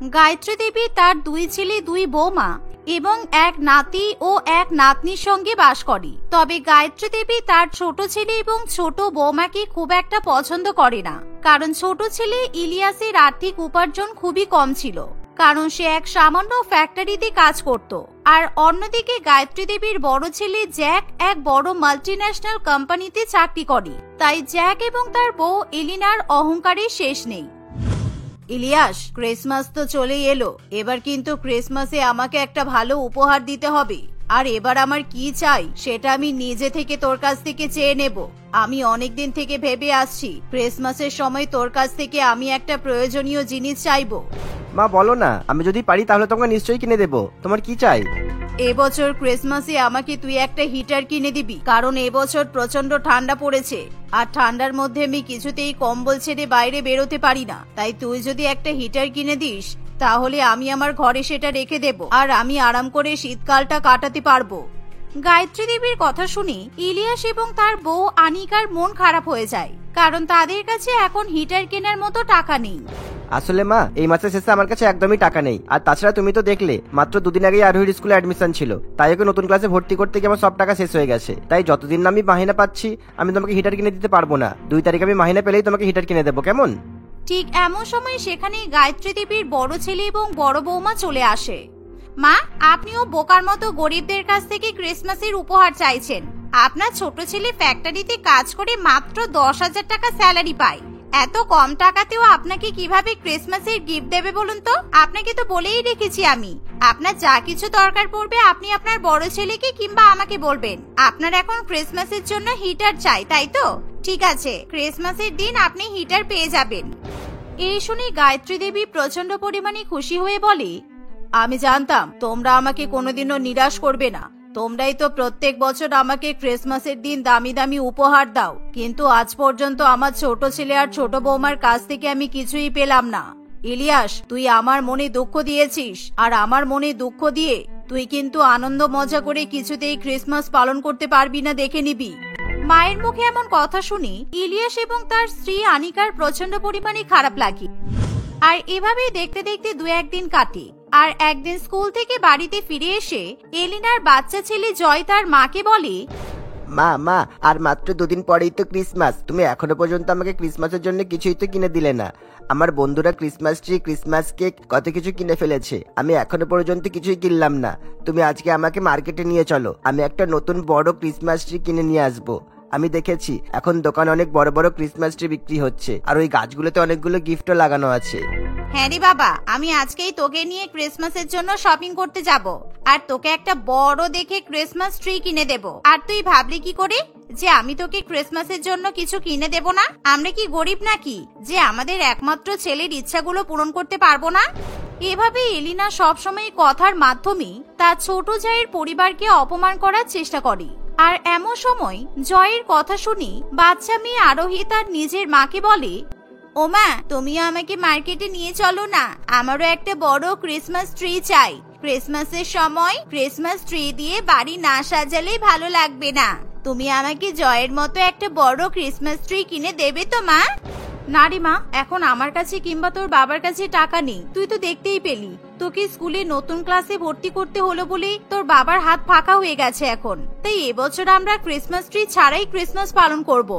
গায়ত্রী দেবী তার 2 ছেলে 2 বৌমা এবং এক নাতি ও এক নাতনির সঙ্গে বাস করে। তবে গায়ত্রী দেবী তার ছোট ছেলে এবং ছোট বৌমাকে খুব একটা পছন্দ করে না, কারণ ছোট ছেলে ইলিয়াসের আর্থিক উপার্জন খুবই কম ছিল, কারণ সে এক সামান্য ফ্যাক্টরিতে কাজ করত। আর অন্যদিকে গায়ত্রী দেবীর বড় ছেলে জ্যাক এক বড় মাল্টিন্যাশনাল কোম্পানিতে চাকরি করে। তাই জ্যাক এবং তার বউ এলিনার অহংকারের শেষ নেই। ইলিয়াস, ক্রিসমাস তো চলেই এলো, এবার কিন্তু ক্রিসমাসে আমাকে একটা ভালো উপহার দিতে হবে। আর এবার আমার কি চাই সেটা আমি নিজে থেকে তোর কাছ থেকে চেয়ে নেব। আমি অনেকদিন থেকে ভেবে আসছি ক্রিসমাসের সময় তোর কাছ থেকে আমি একটা প্রয়োজনীয় জিনিস চাইবো। মা বলো না, আমি যদি পারি তাহলে তোমাকে নিশ্চয়ই কিনে দেবো। তোমার কি চাই? এবছর ক্রিসমাসে আমাকে তুই একটা হিটার কিনে দিবি, কারণ এবছর প্রচন্ড ঠান্ডা পড়েছে আর ঠান্ডার মধ্যে আমি কিছুতেই কম্বল ছেড়ে বাইরে বেরোতে পারি না। তাই তুই যদি একটা হিটার কিনে দিস তাহলে আমি আমার ঘরে সেটা রেখে দেব আর আমি আরাম করে শীতকালটা কাটাতে পারবো। গায়ত্রী দেবীর কথা শুনে ইলিয়াস এবং তার বউ আনিকার মন খারাপ হয়ে যায়, কারণ তাদের কাছে এখন হিটার কেনার মতো টাকা নেই। আসলে মা, এই মাসের শেষে আমার কাছে একদমই টাকা নেই। আর তাছাড়া তুমি তো দেখলে মাত্র 2 দিন আগেই আরোহীর স্কুলে অ্যাডমিশন ছিল, তাই ওকে নতুন ক্লাসে ভর্তি করতে গিয়ে আমার সব টাকা শেষ হয়ে গেছে। তাই যতদিন না আমি মাহিনা পাচ্ছি আমি তোমাকে হিটার কিনে দিতে পারবো না। 2 তারিখ আমি মাহিনা পেলেই তোমাকে হিটার কিনে দেবো, কেমন? ঠিক এমন সময় সেখানে গায়ত্রী দেবীর বড় ছেলে এবং বড় বৌমা চলে আসে। মা, আপনিও বোকার মতো গরিবদের কাছ থেকে ক্রিসমাসের উপহার চাইছেন। আপনার ছোট ছেলে ফ্যাক্টরিতে কাজ করে মাত্র 10,000 টাকা স্যালারি পায়। এত কম টাকাতেও আপনাকে কিভাবে ক্রিসমাসের গিফট দেবে বলুন তো? আপনাকে তো বলেই রেখেছি আমি, আপনার যা কিছু দরকার পড়বে আপনি আপনার বড় ছেলেকে কিংবা আমাকে বলবেন। আপনার এখন ক্রিসমাসের জন্য হিটার চাই, তাই তো? ঠিক আছে, ক্রিসমাসের দিন আপনি হিটার পেয়ে যাবেন। এই শুনে গায়ত্রী দেবী প্রচন্ড পরিমাণে খুশি হয়ে বলে, আমি জানতাম তোমরা আমাকে কোনোদিনও নিরাশ করবে না। তোমরাই তো প্রত্যেক বছর আমাকে ক্রিসমাসের দিন দামি দামি উপহার দাও, কিন্তু আজ পর্যন্ত আমার ছোট ছেলে আর ছোট বৌমার কাছ থেকে আমি কিছুই পেলাম না। ইলিয়াস, তুই আমার মনে দুঃখ দিয়েছিস, আর আমার মনে দুঃখ দিয়ে তুই কিন্তু আনন্দ মজা করে কিছুতেই ক্রিসমাস পালন করতে পারবি না, দেখে নিবি। মায়ের মুখে এমন কথা শুনে ইলিয়াস এবং তার স্ত্রী আনিকার প্রচন্ড পরিমাণে খারাপ লাগে। আর এভাবেই দেখতে দেখতে 2-1 দিন কাটে। আর একদিন স্কুল থেকে বাড়িতে ফিরে এসে এলিনার বাচ্চা ছেলে জয় তার মাকে বলে, মা, আর মাত্র 2 দিন পরেই তো ক্রিসমাস। তুমি এখনো পর্যন্ত আমাকে ক্রিসমাসের জন্য কিছুই তো কিনে দিলে না। আমার বন্ধুরা ক্রিসমাস ট্রি, ক্রিসমাস কেক, কত কিছু কিনে ফেলেছে, আমি এখনো পর্যন্ত কিছুই কিনলাম না। তুমি আজকে আমাকে মার্কেটে নিয়ে চলো, আমি একটা নতুন বড় ক্রিসমাস ট্রি কিনে নিয়ে আসবো। আমি দেখেছি এখন দোকানে অনেক বড় বড় ক্রিসমাস ট্রি বিক্রি হচ্ছে, আর ওই গাছগুলোতে অনেকগুলো গিফটও লাগানো আছে। হ্যাঁ রে বাবা, আমি আজকেই তোকে নিয়ে ক্রিসমাসের জন্য শপিং করতে যাব, আর তোকে একটা বড় দেখে ক্রিসমাস ট্রি কিনে দেব। আর তুই ভাবলি কি করে যে আমি তোকে ক্রিসমাসের জন্য কিছু কিনে দেব না? আমরা কি গরিব নাকি যে আমাদের একমাত্র ছেলের ইচ্ছাগুলো পূরণ করতে পারবো না? এভাবে এলিনা সবসময় কথার মাধ্যমে তার ছোট জায়ের পরিবারকে অপমান করার চেষ্টা করে। আর এমন সময় জয়ের কথা শুনি বাচ্চা মেয়ে আরোহী তার নিজের মাকে বলে, ওমা, তুমিও আমাকে মার্কেটে নিয়ে চলো না, আমারও একটা বড় ক্রিসমাস ট্রি চাই। ক্রিসমাসের সময় ক্রিসমাস ট্রি দিয়ে বাড়ি না সাজালে ভালো লাগবে না। তুমি আমাকে জয়ের মতো একটা বড় ক্রিসমাস ট্রি কিনে দেবে তো মা? না রে মা, এখন আমার কাছে কিংবা তোর বাবার কাছে টাকা নেই। তুই তো দেখতেই পেলি তোকে স্কুলে নতুন ক্লাসে ভর্তি করতে হলো বলে তোর বাবার হাত ফাঁকা হয়ে গেছে এখন। তাই এবছর আমরা ক্রিসমাস ট্রি ছাড়াই ক্রিসমাস পালন করব।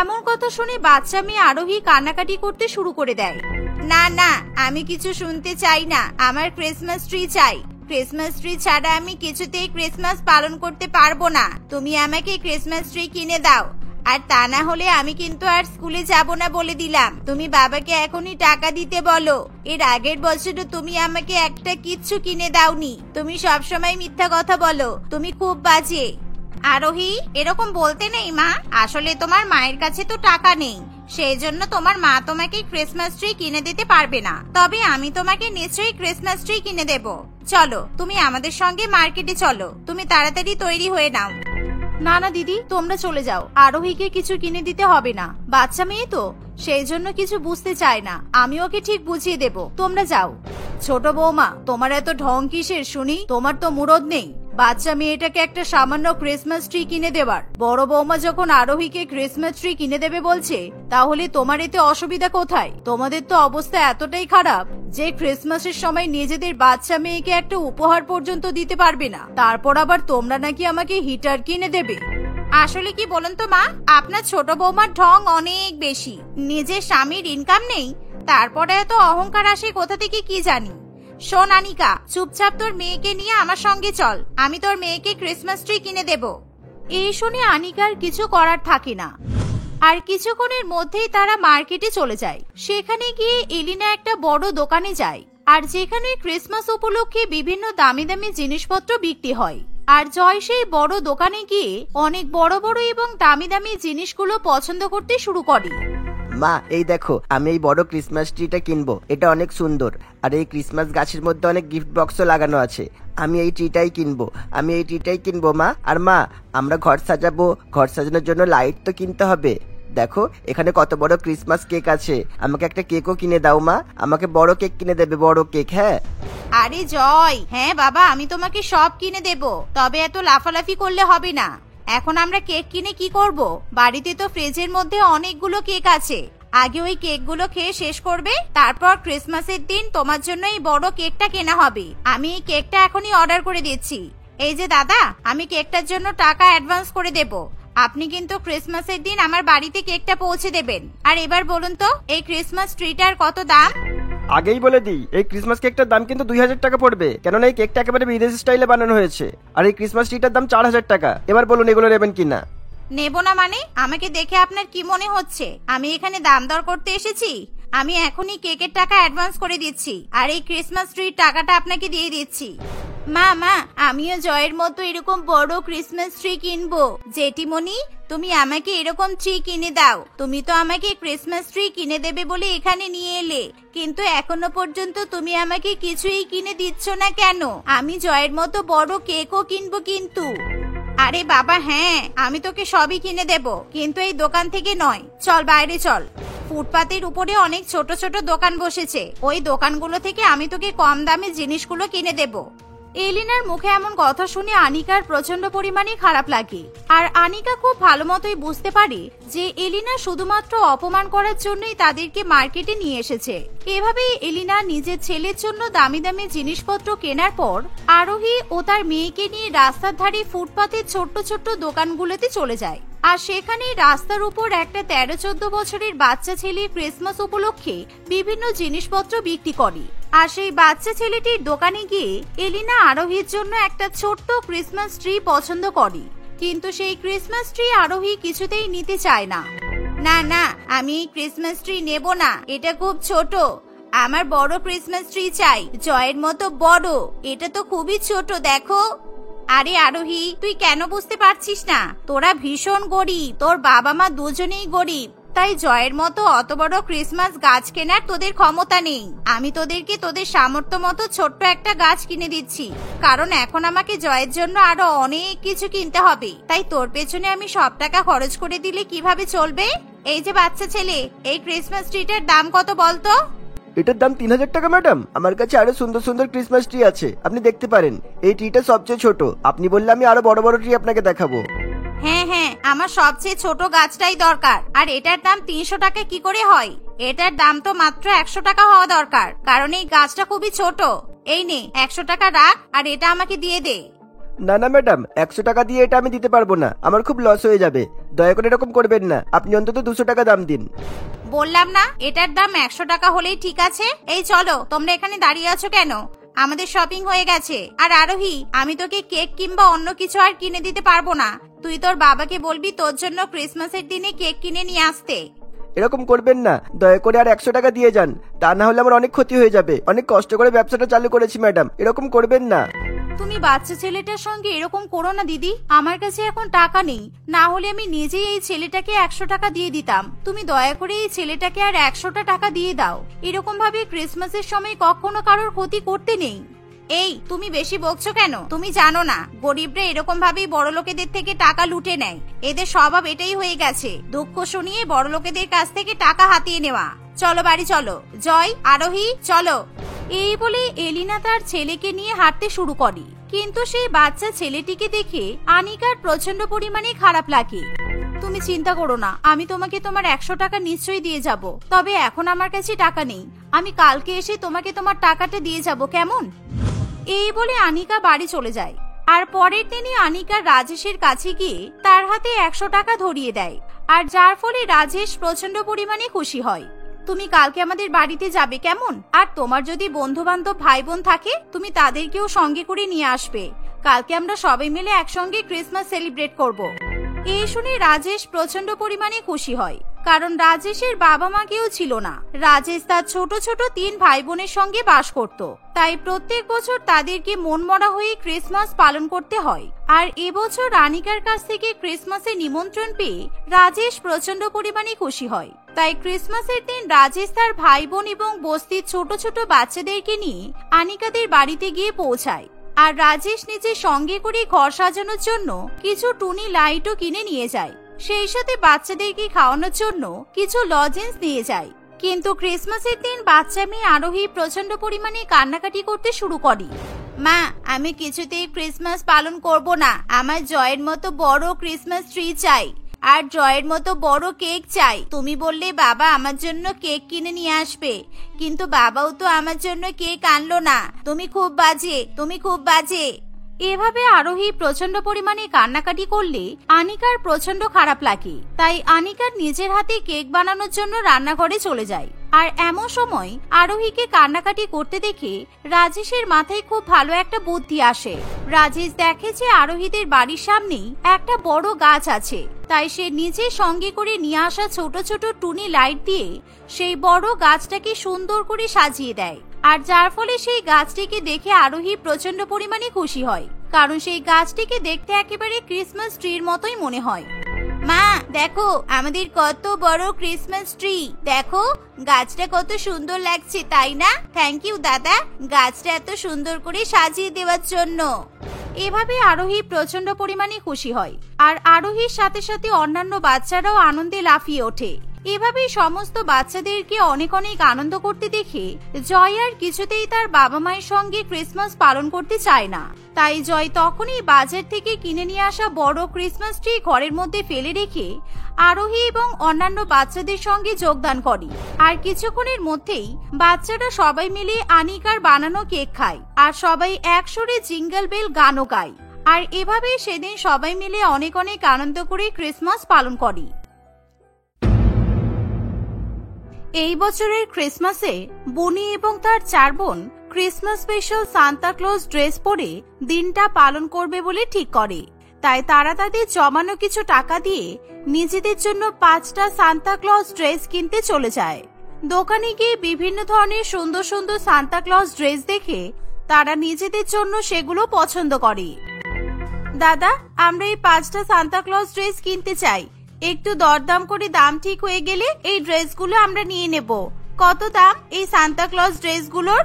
এমন কথা শুনে বাচ্চা মেয়ে আরোহী কান্নাকাটি করতে শুরু করে দেয়। না না, আমি কিছু শুনতে চাই না, আমার ক্রিসমাস ট্রি চাই। ক্রিসমাস ট্রি ছাড়া আমি কিছুতেই ক্রিসমাস পালন করতে পারবো না। তুমি আমাকে ক্রিসমাস ট্রি কিনে দাও, আর তা না হলে আমি কিন্তু আর স্কুলে যাব না বলে দিলাম। তুমি বাবাকে এখনই টাকা দিতে বলো। এর আগের বছরও তুমি আমাকে একটা কিচ্ছু কিনে দাওনি। তুমি সবসময় মিথ্যা কথা বলো, তুমি খুব বাজে। আরোহী, এরকম বলতে নেই মা, আসলে তোমার মায়ের কাছে তো টাকা নেই, সেই জন্য তোমার মা তোমাকে ক্রিসমাস ট্রি কিনে দিতে পারবে না। তবে আমি তোমাকে নিশ্চয়ই ক্রিসমাস ট্রি কিনে দেব। চলো, তুমি আমাদের সঙ্গে মার্কেটে চলো। তুমি তাড়াতাড়ি তৈরি হয়ে নাও। না না দিদি, তোমরা চলে যাও, আরোহীকে কিছু কিনে দিতে হবে না। বাচ্চা মেয়ে তো, সেই জন্য কিছু বুঝতে চায় না। আমি ওকে ঠিক বুঝিয়ে দেব, তোমরা যাও। ছোট বৌমা, তোমার এত ঢং কিসের শুনি? তোমার তো মুরদ নেই। বাচ্চা মেয়েটাকে একটা সামান্য ক্রিসমাস ট্রি কিনে দেবার। বড় বৌমা যখন আরোহীকে ক্রিসমাস ট্রি কিনে দেবে বলছে, তাহলে তোমার এতে অসুবিধা কোথায়? তোমাদের তো অবস্থা এতটাই খারাপ যে ক্রিসমাসের সময় নিজেদের বাচ্চা মেয়েকে একটা উপহার পর্যন্ত দিতে পারবে না, তারপর আবার তোমরা নাকি আমাকে হিটার কিনে দেবে। আসলে কি বলুন তো মা, আপনার ছোট বৌমার ঢং অনেক বেশি। নিজের স্বামীর ইনকাম নেই, তারপরে এত অহংকার আসে কোথা থেকে কি জানি। শোন আনিকা, চুপচাপ তোর মেয়েকে নিয়ে আমার সঙ্গে চল, আমি তোর মেয়েকে ক্রিসমাস ট্রি কিনে দেব। এই শুনে আনিকার কিছু করার থাকে না, আর কিছুক্ষণের মধ্যেই তারা মার্কেটে চলে যায়। সেখানে গিয়ে এলিনা একটা বড় দোকানে যায়, আর যেখানে ক্রিসমাস উপলক্ষে বিভিন্ন দামি দামি জিনিসপত্র বিক্রি হয়। আর জয় সেই বড় দোকানে গিয়ে অনেক বড় বড় এবং দামি দামি জিনিসগুলো পছন্দ করতে শুরু করে। মা, এই দেখো, আমি এই বড় ক্রিসমাস ট্রিটা কিনবো। এটা অনেক সুন্দর, আর এই ক্রিসমাস গাছের মধ্যে অনেক গিফট বক্সও লাগানো আছে। আমি এই ট্রিটাই কিনবো মা। আর মা, আমরা ঘর সাজাবো, ঘর সাজানোর জন্য লাইট তো কিনতে হবে। দেখো, এখানে কত বড় ক্রিসমাস কেক আছে। আমাকে একটা কেকও কিনে দাও মা, আমাকে বড় কেক কিনে দেবে, বড় কেক। হ্যাঁ আরে জয়, হ্যাঁ বাবা, আমি তোমাকে সব কিনে দেব, তবে এত লাফালাফি করলে হবে না। এখন আমরা কেক কিনে কি করব? বাড়িতে তো ফ্রিজের মধ্যে অনেকগুলো কেক আছে। আগে ওই কেকগুলো খেয়ে শেষ করবে, তারপর ক্রিসমাসের দিন তোমার জন্য এই বড় কেকটা কেনা হবে। আমি এই কেকটা এখনই অর্ডার করে দিচ্ছি। এই যে দাদা, আমি কেকটার জন্য টাকা অ্যাডভান্স করে দেব। আপনি কিন্তু ক্রিসমাসের দিন আমার বাড়িতে কেকটা পৌঁছে দেবেন। আর এবার বলুন তো, এই ক্রিসমাস ট্রিটার কত দাম? আগেই বলে দিই, এই ক্রিসমাস কেকটার দাম কিন্তু 2000 টাকা পড়বে, কেননা এই কেকটা একেবারে বিদেশি স্টাইলে বানানো হয়েছে। আর এই ক্রিসমাস ট্রিটার দাম 4000 টাকা। এবার বলুন, এগুলো নেবেন কিনা? নেব না মানে? আমাকে দেখে আপনার কি মনে হচ্ছে আমি এখানে দাম দর করতে এসেছি? আমি এখনই কেকের টাকা অ্যাডভান্স করে দিচ্ছি, আর এই ক্রিসমাস ট্রির টাকাটা আপনাকে দিয়ে দিচ্ছি। মা, আমিও জয়ের মতো এরকম বড় ক্রিসমাস ট্রি কিনবো। জেঠিমণি, তুমি আমাকে এরকম ট্রি কিনে দাও। তুমি তো আমাকে ক্রিসমাস ট্রি কিনে দেবে বলে এখানে নিয়ে এলে, কিন্তু এখনো পর্যন্ত তুমি আমাকে কিছুই কিনে দিচ্ছ না কেন? আমি জয়ের মতো বড় কেকও কিনবো কিন্তু। আরে বাবা, হ্যাঁ, আমি তোকে সবই কিনে দেব, কিন্তু এই দোকান থেকে নয়। চল বাইরে চল, ফুটপাতের উপরে অনেক ছোট ছোট দোকান বসেছে, ওই দোকানগুলো থেকে আমি তোকে কম দামে জিনিসগুলো কিনে দেব। এলিনার মুখে এমন কথা শুনে আনিকার প্রচন্ড পরিমাণে খারাপ লাগে, আর আনিকা খুব ভালো মতোই বুঝতে পারে যে এলিনা শুধুমাত্র অপমান করার জন্যই তাদেরকে মার্কেটে নিয়ে এসেছে। এভাবেই এলিনা নিজের ছেলের জন্য দামি দামি জিনিসপত্র কেনার পর আরোহী ও তার মেয়েকে নিয়ে রাস্তার ধারে ফুটপাতের ছোট্ট ছোট্ট দোকানগুলোতে চলে যায়। আর সেখানে রাস্তার উপর একটা 13-14 বছরের বাচ্চা ছেলে ক্রিসমাস উপলক্ষে বিভিন্ন জিনিসপত্র বিক্রি করে। আর সেই বাচ্চা ছেলেটির দোকানে গিয়ে এলিনা আরোহীর জন্য একটা ছোট্ট ক্রিসমাস ট্রি পছন্দ করে, কিন্তু সেই ক্রিসমাস ট্রি আরোহী কিছুতেই নিতে চায় না। না, আমি এই ক্রিসমাস ট্রি নেব না, এটা খুব ছোট। আমার বড় ক্রিসমাস ট্রি চাই, জয়ের মতো বড়। এটা তো খুবই ছোট, দেখো। আরে আরোহী, তুই কেন বুঝতে পারছিস না? তোরা ভীষণ গরিব, তোর বাবা মা দুজনেই গরিব, তাই জয়ের মতো অত বড় ক্রিসমাস গাছ কেনার তোদের ক্ষমতা নেই। আমি তোদেরকে তোদের সামর্থ্য মতো ছোট্ট একটা গাছ কিনে দিচ্ছি, কারণ এখন আমাকে জয়ের জন্য আরো অনেক কিছু কিনতে হবে। তাই তোর পেছনে আমি সব টাকা খরচ করে দিলে কিভাবে চলবে? এই যে বাচ্চা ছেলে, এই ক্রিসমাস ট্রিটার দাম কত বলতো? এটার দাম 3000 টাকা ম্যাডাম। আমার কাছে আরো সুন্দর সুন্দর ক্রিসমাস ট্রি আছে, আপনি দেখতে পারেন। এই ট্রিটা সবচেয়ে ছোট, আপনি বললে আমি আরো বড় বড় ট্রি আপনাকে দেখাবো। হ্যাঁ, আমার সবচেয়ে ছোট গাছটাই দরকার। আর এটার দাম 300 টাকা কি করে হয়? এটার দাম তো মাত্র 100 টাকা হওয়া দরকার, কারণ এই গাছটা খুবই ছোট। এই নে, 100 টাকা রাখ, আর এটা আমাকে দিয়ে দে। না ম্যাডাম, 100 টাকা দিয়ে এটা আমি দিতে পারবো না, আমার খুব লস হয়ে যাবে। দয়া করে এরকম করবেন না, আপনি অন্তত 200 টাকা দাম দিন। বললাম না, এটার দাম 100 টাকা হলেই ঠিক আছে। এই চলো, তোমরা এখানে দাঁড়িয়ে আছো কেন? আমাদের শপিং হয়ে গেছে। আর আরোহী, আমি তোকে কেক কিংবা অন্য কিছু আর কিনে দিতে পারবো না। তুই তোর বাবাকে বলবি তোর জন্য ক্রিসমাসের দিনে কেক কিনে নিয়ে আসতে। এরকম করবেন না, দয়া করে আর 100 টাকা দিয়ে যান, তা না হলে আমার অনেক ক্ষতি হয়ে যাবে। অনেক কষ্ট করে ব্যবসাটা চালু করেছি ম্যাডাম, এরকম করবেন না। তুমি বাচ্চা ছেলেটার সঙ্গে এরকম করো না দিদি। আমার কাছে এখন টাকা নেই, না হলে আমি নিজেই এই ছেলেটাকে 100 টাকা দিয়ে দিতাম। তুমি দয়া করে এই ছেলেটাকে আর 100টা টাকা দিয়ে দাও। এরকম ভাবে ক্রিসমাসের সময় কখনো কারোর ক্ষতি করতে নেই। এই, তুমি বেশি বকছো কেন? তুমি জানো না গরিবরা এরকম ভাবেই বড় লোকেদের থেকে টাকা লুটে নেয়। এদের স্বভাব এটাই হয়ে গেছে, দুঃখ শুনিয়ে বড় লোকেদের কাছ থেকে টাকা হাতিয়ে নেওয়া। চলো বাড়ি চলো। জয়, আরোহী, চলো। এই বলে এলিনা তার ছেলেকে নিয়ে হাঁটতে শুরু করে, কিন্তু সেই বাচ্চা ছেলেটিকে দেখে আনিকার প্রচন্ড পরিমাণে খারাপ লাগে। তুমি চিন্তা করো না, আমি তোমাকে তোমার 100 টাকা নিশ্চয়ই দিয়ে যাব, তবে এখন আমার কাছে টাকা নেই। আমি কালকে এসে তোমাকে তোমার টাকাটা দিয়ে যাব, কেমন? এই বলে আনিকা বাড়ি চলে যায়। আর পরের দিনই আনিকা রাজেশের কাছে গিয়ে তার হাতে 100 টাকা ধরিয়ে দেয়, আর যার ফলে রাজেশ প্রচন্ড পরিমাণে খুশি হয়। তুমি কালকে আমাদের বাড়িতে যাবে, কেমন? আর তোমার যদি বন্ধু বান্ধব ভাই বোন থাকে তুমি তাদেরকেও সঙ্গে করে নিয়ে আসবে। কালকে আমরা সবাই মিলে একসঙ্গে ক্রিসমাস সেলিব্রেট করব। এই শুনে রাজেশ প্রচন্ড পরিমাণে খুশি হয়, কারণ রাজেশের বাবা মা কেউ ছিল না। রাজেশ তার ছোট ছোট 3 ভাই বোনের সঙ্গে বাস করত, তাই প্রত্যেক বছর তাদেরকে মনমরা হয়ে ক্রিসমাস পালন করতে হয়। আর এবছর আনিকার কাছ থেকে ক্রিসমাসের নিমন্ত্রণ পেয়ে রাজেশ প্রচন্ড পরিমাণে খুশি হয়। তাই ক্রিসমাসের দিন রাজেশ তার ভাই বোন এবং বস্তির ছোট ছোট বাচ্চাদেরকে নিয়ে আনিকাদের বাড়িতে গিয়ে পৌঁছায়। আর রাজেশ নিজের সঙ্গে করে ঘর সাজানোর জন্য কিছু টুনি লাইটও কিনে নিয়ে যায়, সেই সাথে বাচ্চাদেরকে খাওয়ানোর জন্য কিছু লজেন্স নিয়ে যায়। কিন্তু ক্রিসমাসের দিন বাচ্চা মেয়ে আরোহী প্রচন্ড পরিমাণে কান্নাকাটি করতে শুরু করে। মা, আমি কিছুতেই ক্রিসমাস পালন করব না। আমার জয়ের মতো বড় ক্রিসমাস ট্রি চাই, আর জয়ের মতো বড় কেক চাই। তুমি বললে বাবা আমার জন্য কেক কিনে নিয়ে আসবে, কিন্তু বাবাও তো আমার জন্য কেক আনলো না। তুমি খুব বাজে, তুমি খুব বাজে। এভাবে আরোহী প্রচন্ড পরিমাণে কান্নাকাটি করলে আনিকার প্রচন্ড খারাপ লাগে। তাই আনিকার নিজের হাতে কেক বানানোর জন্য রান্নাঘরে চলে যায়। আর এমন সময় আরোহীকে কান্নাকাটি করতে দেখে রাজেশের মাথায় খুব ভালো একটা বুদ্ধি আসে। রাজেশ দেখে যে আরোহীদের বাড়ির সামনেই একটা বড় গাছ আছে, তাই সে নিজে সঙ্গে করে নিয়ে আসা ছোট ছোট টুনি লাইট দিয়ে সেই বড় গাছটাকে সুন্দর করে সাজিয়ে দেয়। আর যার ফলে সেই গাছটিকে দেখে আরোহী প্রচন্ড পরিমাণে খুশি হয়, কারণ সেই গাছটিকে দেখতে একেবারে ক্রিসমাস ট্রির মতোই মনে হয়। মা দেখো, আমাদের কত বড় ক্রিসমাস ট্রি। দেখো গাছটা কত সুন্দর লাগছে, তাই না? থ্যাংক ইউ দাদা, গাছটা এত সুন্দর করে সাজিয়ে দেওয়ার জন্য। এভাবে আরোহী প্রচন্ড পরিমাণে খুশি হয়, আর আরোহীর সাথে সাথে অন্যান্য বাচ্চারাও আনন্দে লাফিয়ে ওঠে। এভাবেই সমস্ত বাচ্চাদেরকে অনেক অনেক আনন্দ করতে দেখে জয় আর কিছুতেই তার বাবা মায়ের সঙ্গে ক্রিসমাস পালন করতে চায় না। তাই জয় তখনই বাজার থেকে কিনে নিয়ে আসা বড় ক্রিসমাস ট্রি ঘরের মধ্যে ফেলে রেখে আরোহী এবং অন্যান্য বাচ্চাদের সঙ্গে যোগদান করে। আর কিছুক্ষণের মধ্যেই বাচ্চারা সবাই মিলে আনিকার বানানো কেক খায়, আর সবাই একসুরে জিঙ্গল বেল গানও গায়। আর এভাবেই সেদিন সবাই মিলে অনেক অনেক আনন্দ করে ক্রিসমাস পালন করে। এই বছরের ক্রিসমাসে বনি এবং তার 4 বোন Christmas special Santa Claus dress পরে দিনটা পালন করবে বলে ঠিক করে। তাই তারা তাদের জমানো কিছু টাকা দিয়ে নিজেদের জন্য 5টা সান্তা ক্লজ ড্রেস কিনতে চলে যায়। দোকানে গিয়ে বিভিন্ন ধরনের সুন্দর সুন্দর সান্তা ক্লজ ড্রেস দেখে তারা নিজেদের জন্য সেগুলো পছন্দ করে। দাদা, আমরা এই 5টা সান্তা ক্লজ ড্রেস কিনতে চাই। একটু দরদাম করে দাম ঠিক হয়ে গেলে এই ড্রেসগুলো আমরা নিয়ে নেব। কত দাম এই সান্তা ক্লজ ড্রেসগুলোর?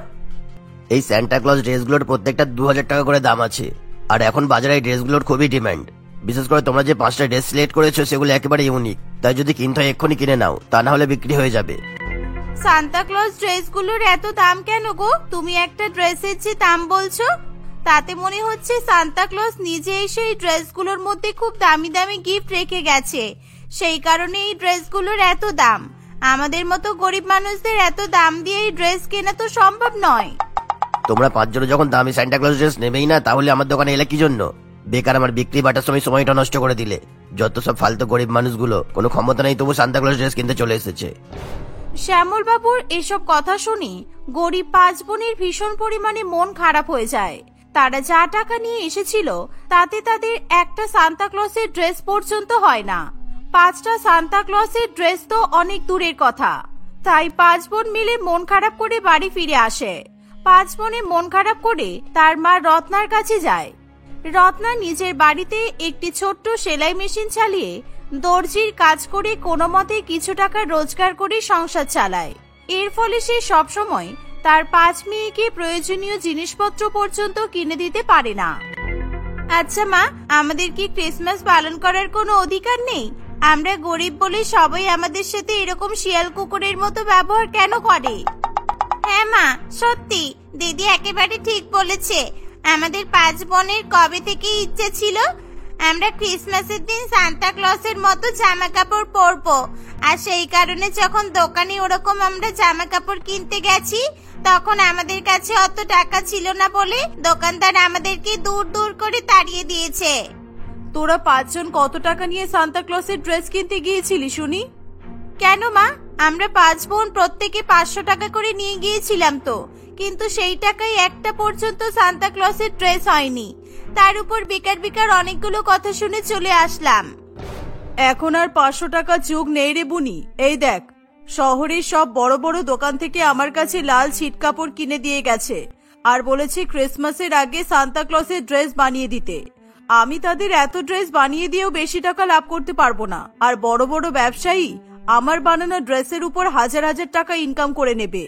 এই সান্টা ক্লজ ড্রেসগুলোর প্রত্যেকটা 2000 টাকা করে দাম আছে, আর এখন বাজারে এই ড্রেসগুলোর খুবই ডিমান্ড। বিশেষ করে তোমরা যে 5টা ড্রেস সিলেক্ট করেছো সেগুলো একেবারে ইউনিক, তাই যদি কিনতে হয় এক্ষুনি কিনে নাও, তা না হলে বিক্রি হয়ে যাবে। সান্তা ক্লজ ড্রেসগুলোর এত দাম কেন গো? তুমি একটা ড্রেসের যে দাম বলছো, তাতে মনে হচ্ছে সান্তা ক্লজ নিজে এসে এই ড্রেসগুলোর মধ্যে খুব দামি দামি গিফট রেখে গেছে, সেই কারণে এই ড্রেসগুলোর এত দাম। আমাদের মতো গরিব মানুষদের এত দাম দিয়ে এই ড্রেস কেনা তো সম্ভব নয়। তোমরা 5 জনে যখন দামি সান্টা ক্লজ ড্রেস নেবেই না, তাহলে আমার দোকানে এলে কি জন্য? বেকার আমার বিক্রি বাটার সময় সময়টা নষ্ট করে দিলে। যত সব ফালতু গরিব মানুষগুলো, কোনো ক্ষমতা নেই তবু সান্তা ক্লজ ড্রেস কিনতে চলে এসেছে। শ্যামল বাবুর এসব কথা শুনে গরিব 5 বোনের ভীষণ পরিমাণে মন খারাপ হয়ে যায়। তারা যা টাকা নিয়ে এসেছিল তাতে তাদের একটা সান্তা ক্লজের ড্রেস পর্যন্ত হয় না। 5টা সান্তা ক্লজের ড্রেস তো অনেক দূরের কথা। তাই 5 বোন মিলে মন খারাপ করে বাড়ি ফিরে আসে। 5 বোনে মন খারাপ করে তার মা রত্নার কাছে যায়। রত্না নিজের বাড়িতে একটি ছোট্ট সেলাই মেশিন চালিয়ে দর্জির কাজ করে কোনো মতে কিছু টাকা রোজগার করে সংসার চালায়। এর ফলে সে সবসময় তার 5 মেয়েকে প্রয়োজনীয় জিনিসপত্র পর্যন্ত কিনে দিতে পারে না। আচ্ছা মা, আমাদের কি ক্রিসমাস পালন করার কোনো অধিকার নেই? আমরা গরিব বলে সবাই আমাদের সাথে এরকম শিয়াল কুকুরের মতো ব্যবহার কেন করে? হ্যাঁ হ্যাঁ মা, সত্যি দিদি একেবারে ঠিক বলেছে। আমাদের 5 বোনের কবে থেকে ইচ্ছে ছিল আমরা ক্রিসমাসের দিন সান্তা ক্লসের মতো জামা কাপড় পরবো। আর সেই কারণে যখন দোকানে ওরকম আমরা জামা কাপড় কিনতে গেছি, তখন আমাদের কাছে অত টাকা ছিল না বলে দোকানদার আমাদেরকে দূর দূর করে তাড়িয়ে দিয়েছে। তোরা 5 জন কত টাকা নিয়ে সান্তা ক্লসের ড্রেস কিনতে গিয়েছিলি শুনি? কেন মা, আমরা 5 বোন প্রত্যেকে 500 টাকা করে নিয়ে গিয়েছিলাম তো, কিন্তু সেই টাকায় একটা পর্যন্ত সান্তা ক্লসের ড্রেস হয়নি। তার উপর বেকার বেকার অনেকগুলো কথা শুনে চলে আসলাম। এখন আর 500 টাকা যুগ নেই রে বুনি। এই দেখ, শহরের সব বড় বড় দোকান থেকে আমার কাছে লাল ছিট কাপড় কিনে দিয়ে গেছে আর বলেছে ক্রিসমাসের আগে সান্তা ক্লসের ড্রেস বানিয়ে দিতে। আমি তাদের এত ড্রেস বানিয়ে দিয়েও বেশি টাকা লাভ করতে পারবো না। আর বড় বড় ব্যবসায়ী আমার বানানো ড্রেসের উপর হাজার হাজার টাকা ইনকাম করে নেবে।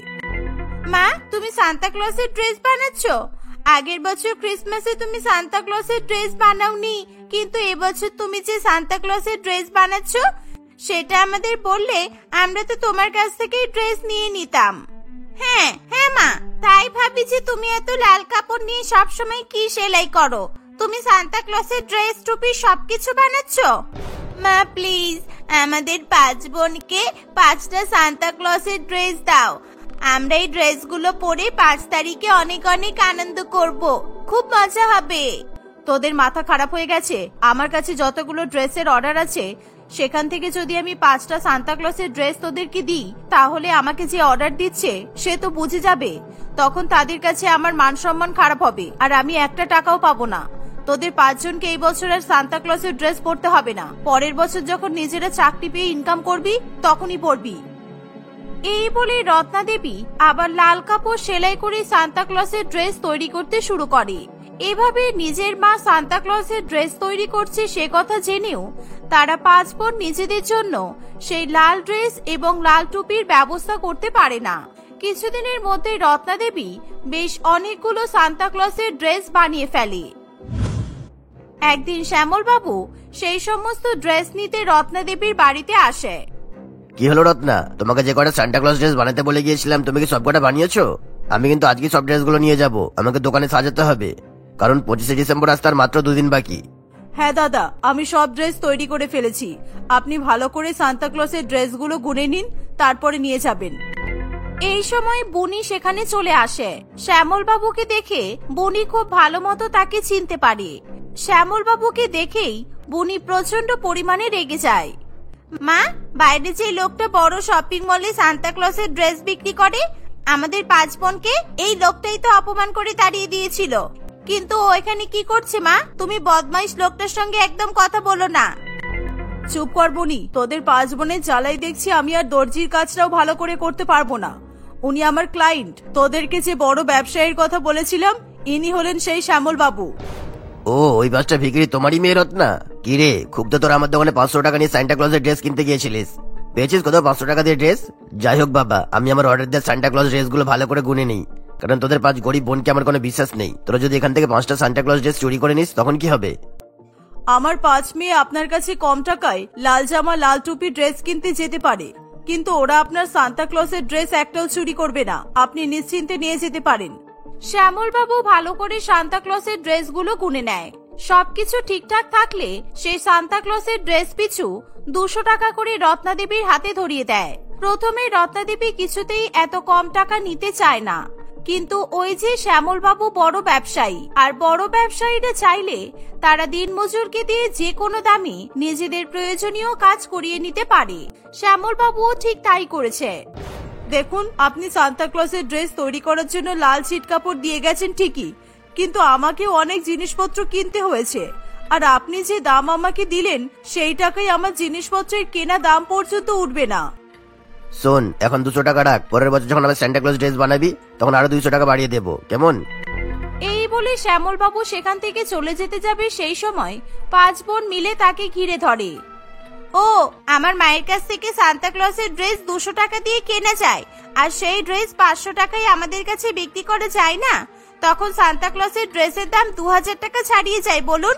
মা, তুমি সান্তা ক্লসের ড্রেস বানাচ্ছো? আগের বছর ক্রিসমাসে তুমি সান্তা ক্লসের ড্রেস বানাওনি, কিন্তু এবছর তুমি যে সান্তা ক্লসের ড্রেস বানাচ্ছো সেটা আমাদের বললে আমরা তো তোমার কাছ থেকেই ড্রেস নিয়ে নিতাম। হ্যাঁ হ্যাঁ মা, তাই ভাবি যে তুমি এত লাল কাপড় নিয়ে সবসময় কি সেলাই করো। তুমি সান্তা ক্লসের ড্রেস টুপি সবকিছু বানাচ্ছো? মা প্লিজ, আমাদের 5 বোনকে 5টা সান্তা ক্লসের ড্রেস দাও। আমরা এই ড্রেসগুলো পরে 5 তারিখে অনেক অনেক আনন্দ করব, খুব মজা হবে। তোদের মাথা খারাপ হয়ে গেছে? আমার কাছে যতগুলো ড্রেসের অর্ডার আছে সেখান থেকে যদি আমি 5টা সান্তা ক্লসের ড্রেস তোদেরকে দিই, তাহলে আমাকে যে অর্ডার দিচ্ছে সে তো বুঝে যাবে। তখন তাদের কাছে আমার মান সম্মান খারাপ হবে আর আমি একটা টাকাও পাবো না। তোদের 5 জনকে এই বছর আর সান্তা ক্লসের ড্রেস পরতে হবে না। পরের বছর যখন নিজেরা চাকরি পেয়ে ইনকাম করবি তখনই পরবি। এই বলে রত্না দেবী আবার লাল কাপড় সেলাই করে সান্তা ক্লসের ড্রেস তৈরি করতে শুরু করে। এভাবে নিজের মা সান্তা ক্লসের ড্রেস তৈরি করছে সে কথা জেনেও তারা 5 বোন নিজেদের জন্য সেই লাল ড্রেস এবং লাল টুপির ব্যবস্থা করতে পারে না। কিছুদিনের মধ্যে রত্না দেবী বেশ অনেকগুলো সান্তা ক্লসের ড্রেস বানিয়ে ফেলে। একদিন শ্যামল বাবু সেই সমস্ত ড্রেস নিতে রত্না দেবীর বাড়িতে আসে। কি হলো রত্না, তোমাকে যে কটা সান্টা ক্লজ ড্রেস বানাতে বলে গিয়েছিলাম তুমি কি সব কটা বানিয়েছো? আমি কিন্তু আজকে সব ড্রেসগুলো নিয়ে যাব, আমাকে দোকানে সাজাতে হবে, কারণ 25শে ডিসেম্বর আসতে আর মাত্র 2 দিন বাকি। হ্যাঁ দাদা, আমি সব ড্রেস তৈরি করে ফেলেছি। আপনি ভালো করে সান্তা ক্লসের ড্রেসগুলো গুনে নিন, তারপরে নিয়ে যাবেন। এই সময় বুনি সেখানে চলে আসে। শ্যামল বাবুকে দেখে বুনি খুব ভালো মতো তাকে চিনতে পারে। শ্যামল বাবুকে দেখেই বুনি প্রচন্ড পরিমাণে রেগে যায়। মা, বাইরে যে লোকটা বড় শপিং মলে সান্তা ক্লসের ড্রেস বিক্রি করে আমাদের 5 বোনকে, এই লোকটাই তো অপমান করে তাড়িয়ে দিয়েছিল। কিন্তু ও এখানে কি করছে মা? তুমি বদমাইশ লোকটার সঙ্গে একদম কথা বলো না। চুপ কর বনি, তোদের 5 বোনের জ্বালাই দেখছি আমি আর দর্জির কাজটাও ভালো করে করতে পারবো না। উনি আমার ক্লায়েন্ট। তোদেরকে যে বড় ব্যবসায়ীর কথা বলেছিলাম ইনি হলেন সেই শ্যামল বাবু। ও, ওই বাসটা ভিকিরি তোমারই মেয়ে রত্না? কি রে, খুব তো তোরা আমার দোকানে 500 টাকা নিয়ে সান্টা ক্লজের ড্রেস কিনতে গিয়েছিলিস, পেয়েছিস কত 500 টাকা দিয়ে ড্রেস? যাই হোক বাবা, আমি আমার অর্ডার দেওয়া সান্টা ক্লজ ড্রেসগুলো ভালো করে গুনে নেই, কারণ তোদের 5 গরিব বোনকে আমার কোনো বিশ্বাস নেই। তোরা যদি এখান থেকে 5টা সান্টা ক্লজ ড্রেস চুরি করে নিস তখন কি হবে? আমার 5 মেয়ে আপনার কাছে কম টাকায় লাল জামা লাল টুপি ড্রেস কিনতে যেতে পারে, কিন্তু ওরা আপনার সান্তা ক্লজের ড্রেস একটাও চুরি করবে না। আপনি নিশ্চিন্তে নিয়ে যেতে পারেন। শ্যামল বাবু ভালো করে সান্তা ক্লসের ড্রেসগুলো গুনে নেয়। সবকিছু ঠিকঠাক থাকলে সেই সান্তা ক্লসের ড্রেস পিছু 200 টাকা করে রত্না দেবীর হাতে ধরিয়ে দেয়। প্রথমে রত্না দেবী কিছুতেই এত কম টাকা নিতে চায় না, কিন্তু ওই যে শ্যামল বাবু বড় ব্যবসায়ী, আর বড় ব্যবসায়ীরা চাইলে তারা দিনমজুরকে দিয়ে যে কোনো দামে নিজেদের প্রয়োজনীয় কাজ করিয়ে নিতে পারে। শ্যামল বাবুও ঠিক তাই করেছে। দেখুন, আপনি সান্তা ক্লজের ড্রেস তৈরি করার জন্য লাল ছিট কাপড় দিয়ে গেছেন ঠিকই, কিন্তু আমাকে অনেক জিনিসপত্র কিনতে হয়েছে, আর আপনি যে দাম আমাকে দিলেন সেই টাকায় আমার জিনিসপত্রের কেনা দাম পর্যন্ত উঠবে না। শোন, এখন 200 টাকা রাখ, পরের বছর যখন আমার সান্টা ক্লজ ড্রেস বানাবি তখন আরো 200 টাকা বাড়িয়ে দেবো, কেমন? এই বলে শ্যামল বাবু সেখান থেকে চলে যেতে যাবে সেই সময় 5 বোন মিলে তাকে ঘিরে ধরে। ও, আমার মায়ের কাছ থেকে সান্তা ক্লজের ড্রেস 200 টাকা দিয়ে কেনা যায়, আর সেই ড্রেস 500 টাকায় আমাদের কাছে বিক্রি করা যায় না? তখন সান্তা ক্লজের ড্রেসের দাম 2000 টাকা ছাড়িয়ে যায় বলুন।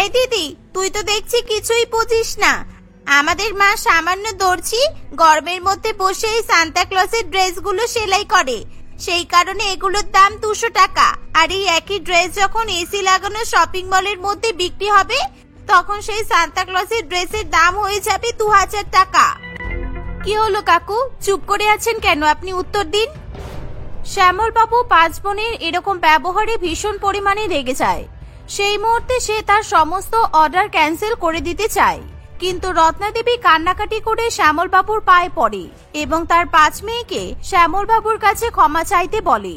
এই দিদি, তুই তো দেখছি কিছুই বুঝিস না। আমাদের মা সামান্য দর্জি গরমের মধ্যে বসে এই সান্তা ক্লজের ড্রেসগুলো সেলাই করে, সেই কারণে এগুলোর দাম 200 টাকা। আর এই একই ড্রেস যখন এসি লাগানো শপিং মলের মধ্যে বিক্রি হবে তখন সেই সান্তা ক্লজের ড্রেসের দাম হয়ে যাবে 2000 টাকা। কি হলো কাকু, চুপ করে আছেন কেন? আপনি উত্তর দিন। শ্যামল বাবু 5 বোনের এরকম ব্যবহারে ভীষণ পরিমাণে রেগে যায়। সেই মুহূর্তে সে তার সমস্ত অর্ডার ক্যান্সেল করে দিতে চায়, কিন্তু রত্নাদেবী কান্নাকাটি করে শ্যামল বাবুর পায়ে পড়ে এবং তার 5 মেয়েকে শ্যামল বাবুর কাছে ক্ষমা চাইতে বলে।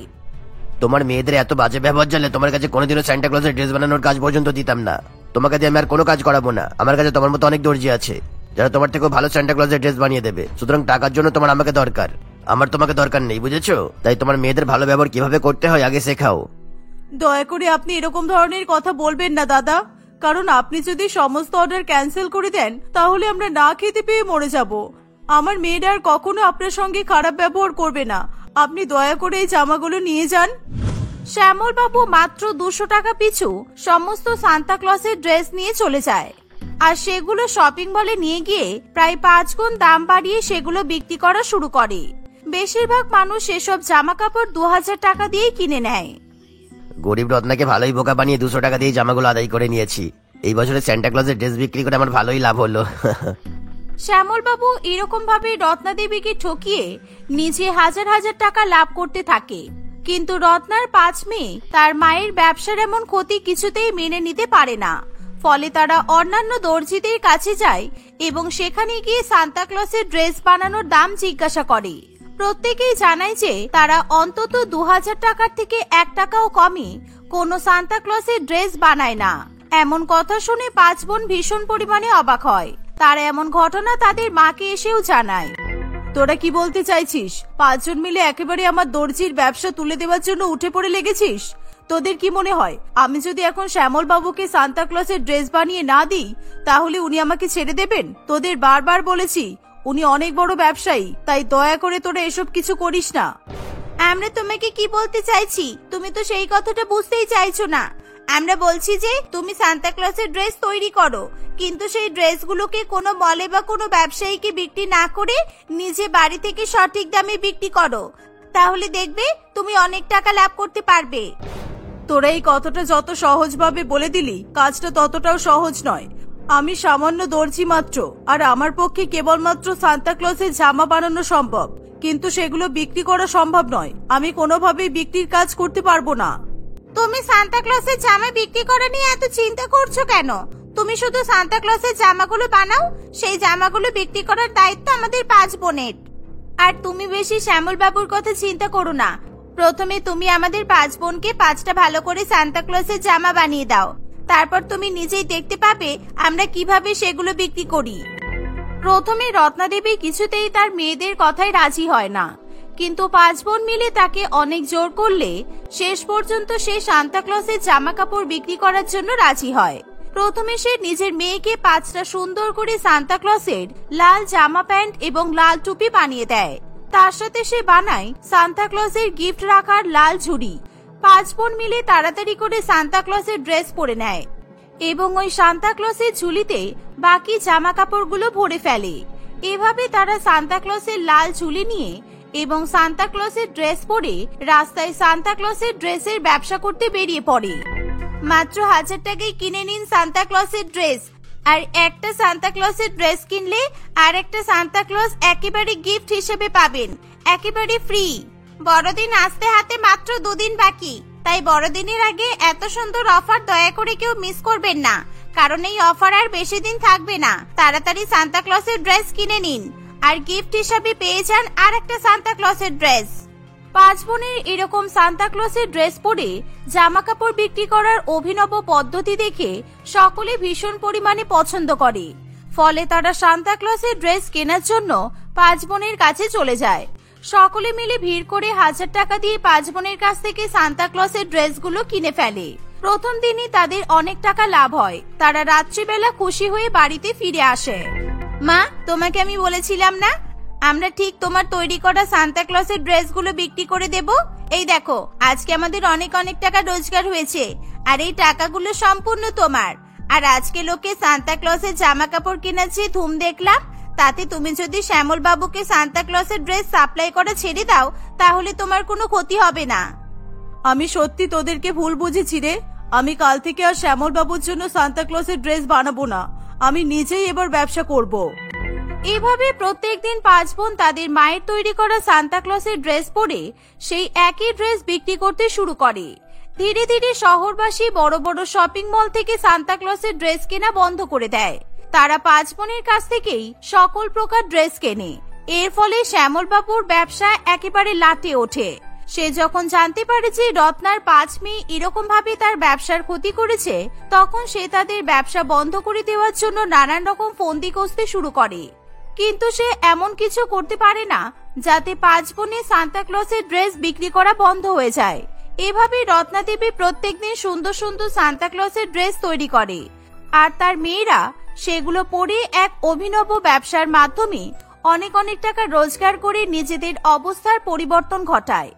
তোমার মেয়েদের এত বাজে ব্যবহার জানলে তোমার কাছে কোনোদিনও সান্টা ক্লজের ড্রেস বানানোর কাজ পর্যন্ত দিতাম না। তোমাকে দিয়ে আমি আর কোনো কাজ করাবো না। আমার কাছে তোমার মতো অনেক দর্জি আছে যারা তোমার থেকেও ভালো সান্টা ক্লজের ড্রেস বানিয়ে দেবে। সুতরাং টাকার জন্য তোমার আমাকে দরকার, আমার তোমাকে দরকার নেই, বুঝেছো? তাই তোমার মেয়েদের ভালো ব্যবহার কিভাবে করতে হয় আগে শেখাও। দয়া করে আপনি এরকম ধরনের কথা বলবেন না দাদা, কারণ আপনি যদি সমস্ত অর্ডার ক্যান্সেল করে দেন তাহলে আমরা না খেতে পেয়ে মরে যাব। আমার মেয়েরা আর কখনো আপনার সঙ্গে খারাপ ব্যবহার করবে না। আপনি দয়া করে এই জামাগুলো নিয়ে যান। শ্যামল বাবু মাত্র 200 টাকা পিছু সমস্ত সান্তা ক্লজের ড্রেস নিয়ে চলে যায়, আর সেগুলো শপিং মলে নিয়ে গিয়ে প্রায় 5 গুণ দাম বাড়িয়ে সেগুলো বিক্রি করা শুরু করে। বেশিরভাগ মানুষ এসব জামা কাপড় 2000 টাকা দিয়ে কিনে নেয়। গরিব রত্নাকে ভালোই বোকা বানিয়ে 200 টাকা দিয়ে জামাগুলো আদায় করে নিয়েছি। এই বছরে সান্টা ক্লজের ড্রেস বিক্রি করে আমার ভালোই লাভ হলো। শ্যামল বাবু এরকম ভাবে রত্নাদেবীকে ঠকিয়ে নিজে হাজার হাজার টাকা লাভ করতে থাকে, কিন্তু রত্নার 5 মেয়ে তার মায়ের ব্যবসার এমন ক্ষতি কিছুতেই মেনে নিতে পারে না। ফলে তারা অন্যান্য দর্জিদের কাছে যায় এবং সেখানে গিয়ে সান্তা ক্লজের ড্রেস বানানোর দাম জিজ্ঞাসা করে। প্রত্যেকেই জানায় যে তারা অন্তত 2000 টাকার থেকে 1 টাকাও কমে কোনো সান্তা ক্লজের ড্রেস বানায় না। এমন কথা শুনে 5 বোন ভীষণ পরিমাণে অবাক হয়। তারা এমন ঘটনা তাদের মাকে এসেও জানায়। তোরা কি বলতে চাইছিস? 5 জন মিলে একেবারে আমার দর্জির ব্যবসা তুলে দেওয়ার জন্য উঠে পড়ে লেগেছিস? তোদের কি মনে হয় আমি যদি এখন শ্যামল বাবুকে সান্তা ক্লজের ড্রেস বানিয়ে না দিই তাহলে উনি আমাকে ছেড়ে দেবেন? তোদের বারবার বলেছি উনি অনেক বড় ব্যবসায়ী, তাই দয়া করে তোরা এসব কিছু করিস না। আমরা তোমাকে কি বলতে চাইছি তুমি তো সেই কথাটা বুঝতেই চাইছো না। আমরা বলছি যে তুমি সান্তা ক্লজের ড্রেস তৈরি করো, কিন্তু সেই ড্রেসগুলোকে কোনো মলে বা কোনো ব্যবসায়ীকে বিক্রি না করে নিজে বাড়ি থেকে সঠিক দামে বিক্রি করো, তাহলে দেখবে তুমি অনেক টাকা লাভ করতে পারবে। তোরা এই কথাটা যত সহজভাবে বলে দিলি কাজটা ততটাও সহজ নয়। আমি সামান্য দর্জি মাত্র, আর আমার পক্ষে কেবলমাত্র সান্তা ক্লজের জামা বানানো সম্ভব, কিন্তু সেগুলো বিক্রি করা সম্ভব নয়। আমি কোনোভাবেই বিক্রির কাজ করতে পারবো না। তুমি সান্তা ক্লজের জামা বিক্রি করা নিয়ে এত চিন্তা করছো কেন? তুমি শুধু সান্তা ক্লজের জামাগুলো বানাও, সেই জামাগুলো বিক্রি করার দায়িত্ব আমাদের 5 বোনের। আর তুমি বেশি শ্যামল বাবুর কথা চিন্তা করো না। প্রথমে তুমি আমাদের 5 বোনকে 5টা ভালো করে সান্তা ক্লজের জামা বানিয়ে দাও, তারপর তুমি নিজেই দেখতে পাবে আমরা কিভাবে সেগুলো বিক্রি করি। প্রথমে রত্নাদেবী কিছুতেই তার মেয়েদের কথায় রাজি হয় না, কিন্তু 5 বোন মিলে তাকে অনেক জোর করলে শেষ পর্যন্ত সে সান্তা ক্লজের জামা কাপড় বিক্রি করার জন্য রাজি হয়। প্রথমে সে নিজের মেয়েকে 5টা সুন্দর করে সান্তা ক্লজের লাল জামা প্যান্ট এবং লাল টুপি বানিয়ে দেয়। তার সাথে সে বানায় সান্তা ক্লজের গিফট রাখার লাল ঝুড়ি। 5 বোন মিলে তাড়াতাড়ি করে সান্তা ক্লজের ড্রেস পরে নেয় এবং ওই সান্তা ক্লজের ঝুলিতে বাকি জামা কাপড়গুলো ভরে ফেলে। এভাবে তারা সান্তা ক্লজের লাল ঝুলি নিয়ে এবং সান্তা ক্লজের ড্রেস পরে রাস্তায় সান্তা ক্লজের ড্রেসের ব্যবসা করতে বেরিয়ে পড়ে। মাত্র 1000 টাকায় কিনে নিন সান্তা ক্লজের ড্রেস, আর একটা সান্তা ক্লজের ড্রেস কিনলে আর একটা সান্তা ক্লজ একেবারে গিফট হিসেবে পাবেন, একেবারে ফ্রি। বড়দিন আসতে হাতে মাত্র 2 দিন বাকি, তাই বড়দিনের আগে এত সুন্দর অফার দয়া করে কেউ মিস করবেন না, কারণ এই অফার আর বেশি দিন থাকবে না। তাড়াতাড়ি সান্তা ক্লজের ড্রেস কিনে নিন আর গিফট হিসেবে পেয়ে যান আর একটা সান্তা ক্লজের ড্রেস। 5 বোনের এরকম সান্তা ক্লজের ড্রেস পরে জামা কাপড় বিক্রি করার অভিনব পদ্ধতি দেখে সকলে ভীষণ পরিমাণে পছন্দ করে। ফলে তারা সান্তা ক্লজের ড্রেস কেনার জন্য 5 বোনের কাছে চলে যায়। সকলে মিলে ভিড় করে 1000 টাকা দিয়ে 5 বোনের কাছ থেকে সান্তা ক্লজের ড্রেসগুলো কিনে ফেলে। প্রথম দিনই তাদের অনেক টাকা লাভ হয়। তারা রাত্রিবেলা খুশি হয়ে বাড়িতে ফিরে আসে। মা, তোমাকে আমি বলেছিলাম না আমরা ঠিক তোমার তৈরি করা সান্তা ক্লজের ড্রেসগুলো বিক্রি করে দেব। এই দেখো, আজকে আমাদের অনেক অনেক টাকা রোজগার হয়েছে, আর এই টাকাগুলো সম্পূর্ণ তোমার। আর আজকে লোকে সান্তা ক্লসের জামা কাপড় কেনার যে ধুম দেখলাম, তাতে তুমি যদি শ্যামল বাবুকে সান্তা ক্লসের ড্রেস সাপ্লাই করা ছেড়ে দাও তাহলে তোমার কোনো ক্ষতি হবে না। আমি সত্যি তোদেরকে ভুল বুঝেছি রে। আমি কাল থেকে আর শ্যামল বাবুর জন্য সান্তা ক্লসের ড্রেস বানাবো না, আমি নিজেই এবার ব্যবসা করব। এভাবে প্রত্যেকদিন 5 বোন তাদের মায়ের তৈরি করা সান্তা ক্লসের ড্রেস পরে সেই একই ড্রেস বিক্রি করতে শুরু করে। ধীরে ধীরে শহরবাসী বড় বড় শপিং মল থেকে সান্তা ক্লসের ড্রেস কেনা বন্ধ করে দেয়। তারা 5 বোনের কাছ থেকেই সকল প্রকার ড্রেস কেনে। এর ফলে শ্যামল বাবুর ব্যবসা একেবারে লাটে ওঠে। সে যখন জানতে পারে যে রত্নার 5 মেয়ে এরকম ভাবে তার ব্যবসার ক্ষতি করেছে, তখন সে তাদের ব্যবসা বন্ধ করে দেওয়ার জন্য নানান রকম ফন্দি কষতে শুরু করে। কিন্তু সে এমন কিছু করতে পারে না যাতে 5 বোনে সান্তা ক্লসের ড্রেস বিক্রি করা বন্ধ হয়ে যায়। এভাবে রত্না দেবী প্রত্যেকদিন সুন্দর সুন্দর সান্তা ক্লসের ড্রেস তৈরি করে, আর তার মেয়েরা সেগুলো পরে এক অভিনব ব্যবসার মাধ্যমে অনেক অনেক টাকা রোজগার করে নিজেদের অবস্থার পরিবর্তন ঘটায়।